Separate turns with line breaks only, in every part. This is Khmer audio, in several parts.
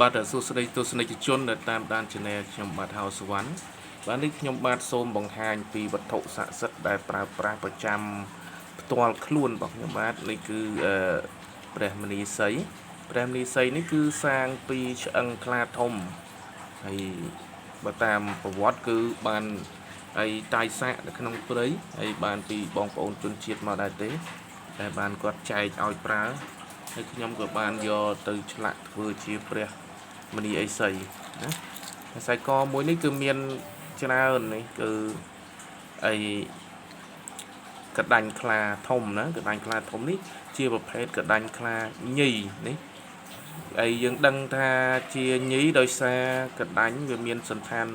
បាទសួស្តីទស្សនិកជនដែលតាមដាន Channel ខ្ញុំបាទហៅសវណ្ណបាទនេះខ្ញុំបាទសូមបង្ហាញពីវត្ថុស័ក្តិសិទ្ធិដែលប្រើប្រាស់ប្រចាំផ្ទាល់ខ្លួនរបស់ខ្ញុំបាទនេះគឺព្រះមនីសីនេះគឺសាងពីឆ្អឹងខ្លាធំហើយបើតាមប្រវត្តិគឺបានហើយតាយសាក់នៅក្នុងព្រៃហើយបានពីបងប្អូនជនជាតិមកដែរទេតែបានគាត់ចែកឲ្យប្រើហើយខ្ញុំក៏បានយកទៅឆ្លាក់ធ្វើជាព្រះមនីអេសីណាខ្សែកមួយនេះគឺមានច្រើននេះគឺអីកដាញ់ខ្លាធំណាកដាញ់ខ្លាធំនេះជាប្រភេទកដាញ់ខ្លាញីនេះហើយយើងដឹងថាជាញីដោយសារកដាញ់វាមានសន្តាន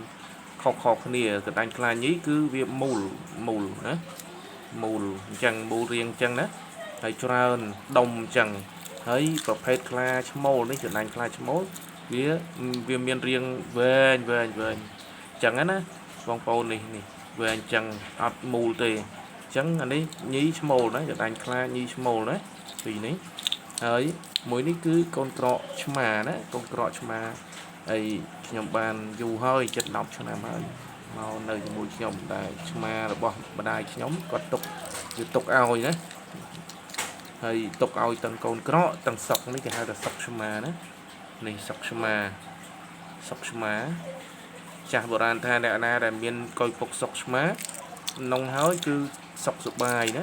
ខុសគ្នាកដាញ់ខ្លាញីគឺវាមូលណាមូលអញ្ចឹងមូលរៀងអញ្ចឹងណាហើយច្រើនដុំអញ្ចឹងហើយប្រភេទខ្លាឈ្មោលនេះកដាញ់ខ្លាឈ្មោលវាមានរាងវែងអញ្ចឹងណាបងប្អូននេះវែងអញ្ចឹងអត់មូលទេអញ្ចឹងអានេះញីឈ្មោលណាកដាញ់ខ្លាញីឈ្មោលណាពីនេះហើយមួយនេះគឺកូនក្រកឆ្មាណាកូនក្រកឆ្មាហើយខ្ញុំបានយូរហើយ7-10ឆ្នាំហើយមកនៅជាមួយខ្ញុំតែឆ្មារបស់ម្ដាយខ្ញុំគាត់ទុកឲ្យណាហើយទុកឲ្យទាំងកូនក្រកទាំងសុកនេះគេហៅថាសុកឆ្មាណានេះសុកឆ្មាចាស់បុរាណថាអ្នកណាដែលមានកុយពុកសុកឆ្មានងហើយគឺសុកសុបាយណា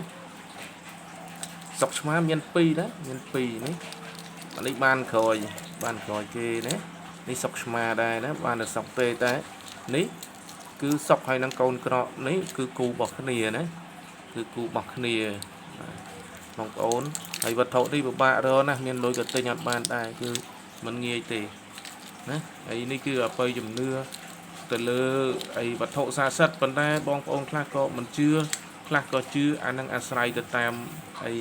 សុកឆ្មាមាន2ណាមាន2នេះនេះបានក្រោយគេណានេះសុកឆ្មាដែរណាបានតែសុកទេតែនេះគឺសុកហើយនឹងកូនក្រកនេះគឺគូរបស់គ្នាណាគឺគូរបស់គ្នាបងប្អូនហើយវត្ថុនេះពិបាករកណាមានលុយក៏ទិញអត់បានដែរគឺមិនងាយទេណាហើយនេះគឺអបិយជំនឿទៅលើអីវត្ថុស័ក្តិសិទ្ធិប៉ុន្តែបងប្អូនខ្លះក៏មិនជឿខ្លះក៏ជឿអានឹងអាស្រ័យទៅតាមអី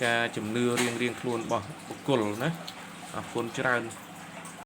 ការជំនឿរៀងខ្លួនរបស់បុគ្គលណាអរគុណច្រើន